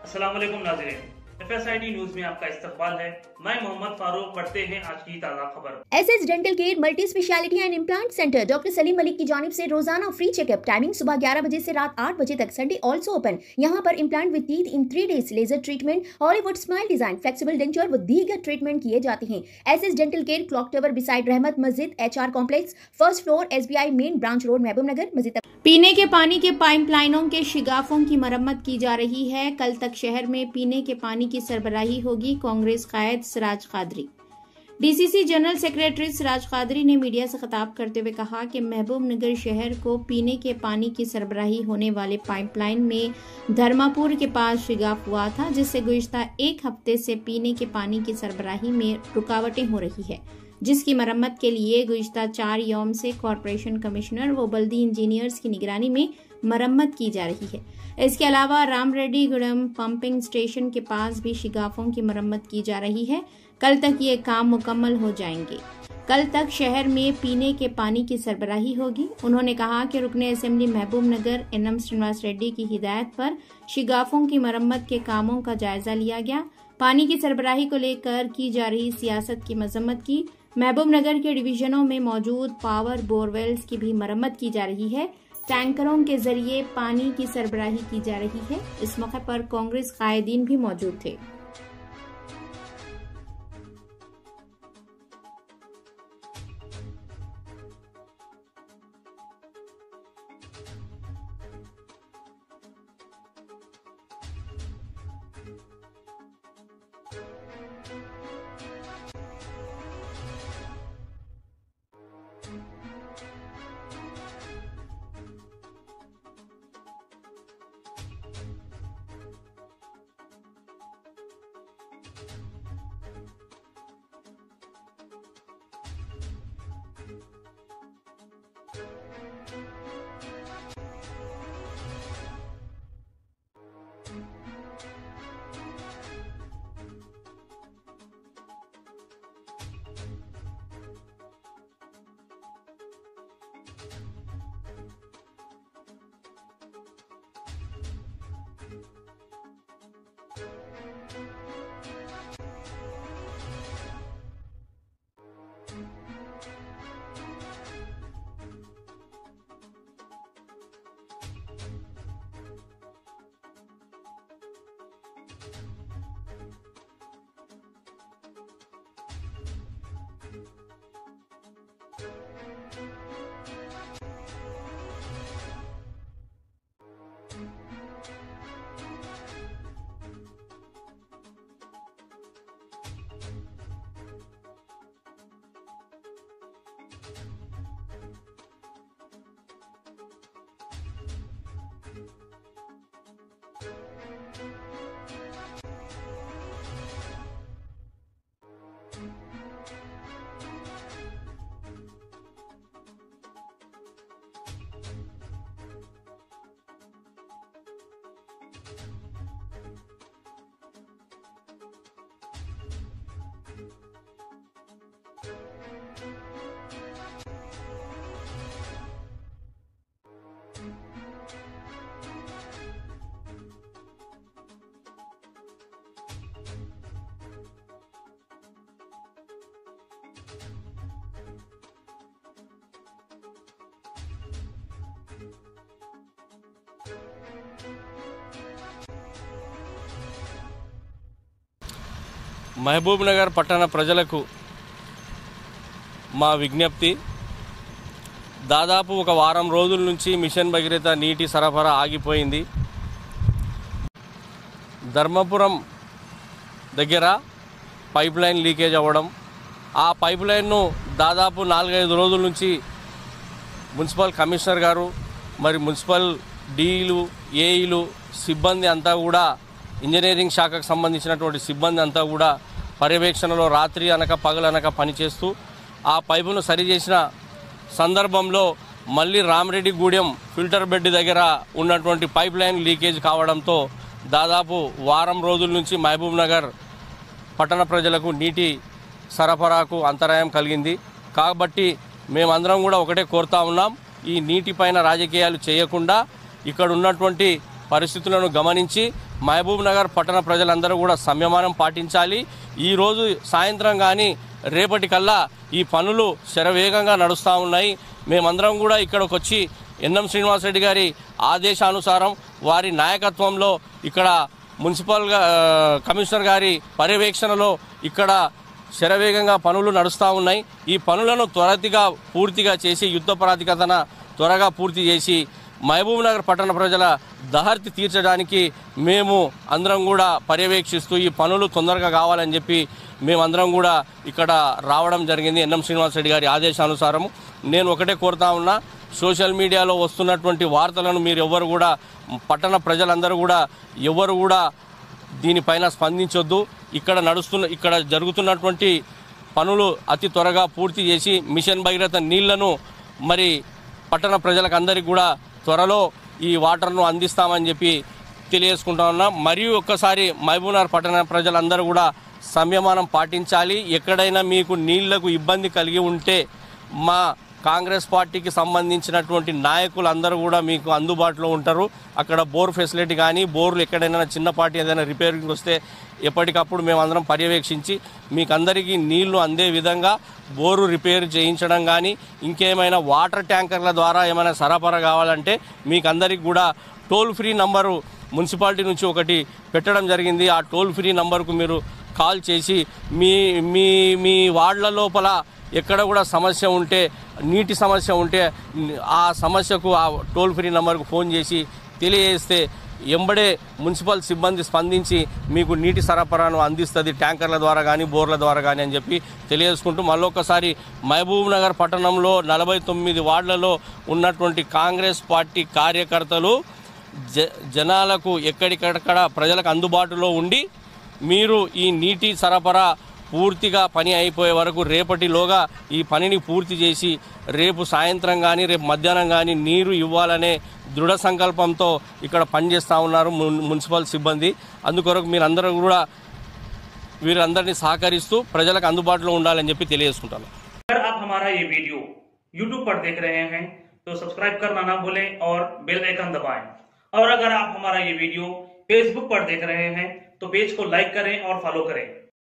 अस्सलाम वालेकुम नाज़रीन, FSID न्यूज में आपका इस्तकबाल है। मैं मोहम्मद फारूक। पढ़ते हैं आज की ताज़ा खबर। SS dental care multi speciality and implant centre doctor Salim Malik की जानिब से रोजाना फ्री चेकअप। टाइमिंग सुबह 11 बजे से रात 8 बजे तक। Sunday also open. यहाँ पर implant with teeth in 3 days, laser treatment, Hollywood smile design, flexible denture व दीगर ट्रीटमेंट किए जाते हैं। SS dental care clock tower beside Rahmat Masjid, HR complex, first floor, SBI main branch road, Mahbubnagar. मस्जिद पीने के पानी के पाइपलाइनों के शिगाफों की मरम्मत की जा रही है। कल तक शहर में पीने के पानी की सरबराही होगी। कांग्रेस कायद Siraj Qadri. DCC general secretary Siraj Qadri ने मीडिया से खिताब करते हुए कहा कि महबूब नगर शहर को पीने के पानी की सरबराही होने वाले पाइपलाइन में धर्मापुर के पास शिगाफ हुआ था, जिससे गुज़िश्ता एक हफ्ते से पीने के पानी की सरबराही में रुकावटें हो रही है, जिसकी मरम्मत के लिए गुज़िश्ता 4 यौम से कॉरपोरेशन कमिश्नर व बल्दी इंजीनियर्स की निगरानी में मरम्मत की जा रही है। इसके अलावा राम रेड्डी गुड़म पंपिंग स्टेशन के पास भी शिगाफों की मरम्मत की जा रही है। कल तक ये काम मुकम्मल हो जाएंगे। कल तक शहर में पीने के पानी की सरबराही होगी। उन्होंने कहा कि रुकने असेंबली महबूब नगर NM श्रीनिवास रेड्डी की हिदायत पर शिगाफों की मरम्मत के कामों का जायजा लिया गया। पानी की सरबराही को लेकर की जा रही सियासत की मजम्मत की। महबूब नगर के डिवीजनों में मौजूद पावर बोरवेल्स की भी मरम्मत की जा रही है। टैंकरों के जरिए पानी की सरबराही की जा रही है। इस मौके पर कांग्रेस कायदीन भी मौजूद थे। మహబూబ్ నగర్ పట్టణ ప్రజలకు మా విజ్ఞప్తి, దాదాపు ఒక వారం రోజుల నుంచి మిషన్ భగీరథ నీటి సరఫరా ఆగిపోయింది. ధర్మపురం దగ్గర పైప్ లైన్ లీకేజ్ అవ్వడం, ఆ పైప్ లైన్ను దాదాపు 4-5 రోజుల నుంచి మున్సిపల్ కమిషనర్ గారు, మరి మున్సిపల్ డీఈలు, ఏఈలు సిబ్బంది అంతా కూడా, ఇంజనీరింగ్ శాఖకు సంబంధించినటువంటి సిబ్బంది అంతా కూడా పర్యవేక్షణలో రాత్రి అనక పగలనక పనిచేస్తూ ఆ పైపును సరిచేసిన సందర్భంలో మళ్ళీ రామరెడ్డి గూడెం ఫిల్టర్ బెడ్ దగ్గర ఉన్నటువంటి పైప్ లైన్ లీకేజ్ కావడంతో దాదాపు వారం రోజుల నుంచి మహబూబ్ నగర్ పట్టణ ప్రజలకు నీటి సరఫరాకు అంతరాయం కలిగింది. కాబట్టి మేమందరం కూడా ఒకటే కోరుతా ఉన్నాం, ఈ నీటిపైన రాజకీయాలు చేయకుండా ఇక్కడ ఉన్నటువంటి పరిస్థితులను గమనించి మహబూబ్ నగర్ పట్టణ ప్రజలందరూ కూడా సంయమనం పాటించాలి. ఈరోజు సాయంత్రం కానీ రేపటి కల్లా ఈ పనులు శరవేగంగా నడుస్తూ ఉన్నాయి. మేమందరం కూడా ఇక్కడికి వచ్చి ఎన్ఎం శ్రీనివాసరెడ్డి గారి ఆదేశానుసారం వారి నాయకత్వంలో ఇక్కడ మున్సిపల్ కమిషనర్ గారి పర్యవేక్షణలో ఇక్కడ శరవేగంగా పనులు నడుస్తూ ఉన్నాయి. ఈ పనులను పూర్తిగా చేసి యుద్ధ ప్రాతిపదికన త్వరగా పూర్తి చేసి మహబూబ్ నగర్ పట్టణ ప్రజల దహర్తి తీర్చడానికి మేము అందరం కూడా పర్యవేక్షిస్తూ ఈ పనులు తొందరగా కావాలని చెప్పి మేమందరం కూడా ఇక్కడ రావడం జరిగింది. ఎన్ఎం శ్రీనివాసరెడ్డి గారి ఆదేశానుసారం నేను ఒకటే కోరుతా ఉన్నా, సోషల్ మీడియాలో వస్తున్నటువంటి వార్తలను మీరు ఎవరు కూడా పట్టణ ప్రజలందరూ కూడా ఎవరు కూడా దీనిపైన స్పందించొద్దు. ఇక్కడ జరుగుతున్నటువంటి పనులు అతి త్వరగా పూర్తి చేసి మిషన్ భగీరథ నీళ్లను మరి పట్టణ ప్రజలకు అందరికీ కూడా త్వరలో ఈ వాటర్ను అందిస్తామని చెప్పి తెలియజేసుకుంటా ఉన్నాం. మరియు ఒక్కసారి మహబూబ్ నగర్ పట్టణ ప్రజలందరూ కూడా సంయమనం పాటించాలి. ఎక్కడైనా మీకు నీళ్లకు ఇబ్బంది కలిగి ఉంటే మా కాంగ్రెస్ పార్టీకి సంబంధించినటువంటి నాయకులు కూడా మీకు అందుబాటులో ఉంటారు. అక్కడ బోర్ ఫెసిలిటీ కానీ బోర్లు ఎక్కడైనా చిన్నపాటి ఏదైనా రిపేరింగ్ వస్తే ఎప్పటికప్పుడు మేమందరం పర్యవేక్షించి మీకు అందరికీ నీళ్లు అందే విధంగా బోరు రిపేర్ చేయించడం కానీ ఇంకేమైనా వాటర్ ట్యాంకర్ల ద్వారా ఏమైనా సరఫరా కావాలంటే మీకు అందరికీ కూడా టోల్ ఫ్రీ నంబరు మున్సిపాలిటీ నుంచి ఒకటి పెట్టడం జరిగింది. ఆ టోల్ ఫ్రీ నంబర్కు మీరు కాల్ చేసి మీ వార్డుల లోపల ఎక్కడ కూడా సమస్య ఉంటే నీటి సమస్య ఉంటే ఆ సమస్యకు ఆ టోల్ ఫ్రీ నంబర్కు ఫోన్ చేసి తెలియజేస్తే ఎంబడే మున్సిపల్ సిబ్బంది స్పందించి మీకు నీటి సరఫరాను అందిస్తుంది, ట్యాంకర్ల ద్వారా కానీ బోర్ల ద్వారా కానీ అని చెప్పి తెలియజేసుకుంటూ మళ్ళొకసారి మహబూబ్ నగర్ పట్టణంలో 49 వార్డులలో ఉన్నటువంటి కాంగ్రెస్ పార్టీ కార్యకర్తలు జనాలకు ఎక్కడికక్కడ ప్రజలకు అందుబాటులో ఉండి మీరు ఈ నీటి సరఫరా పూర్తిగా పని అయిపోయే వరకు రేపటిలోగా ఈ పనిని పూర్తి చేసి రేపు సాయంత్రం కానీ రేపు మధ్యాహ్నం కానీ నీరు ఇవ్వాలనే దృఢ సంకల్పంతో ఇక్కడ పనిచేస్తూ ఉన్నారు మున్సిపల్ సిబ్బంది. అందుకొరకు మీరందరూ కూడా వీరందరినీ సహకరిస్తూ ప్రజలకు అందుబాటులో ఉండాలని చెప్పి తెలియజేసుకుంటాను. अगर आप हमारा ये वीडियो YouTube पर देख रहे हैं तो सब्सक्राइब करना ना भूलें और बेल आइकन दबाएं। और अगर आप हमारा ये वीडियो Facebook पर देख रहे हैं तो पेज को लाइक करें और फॉलो करें।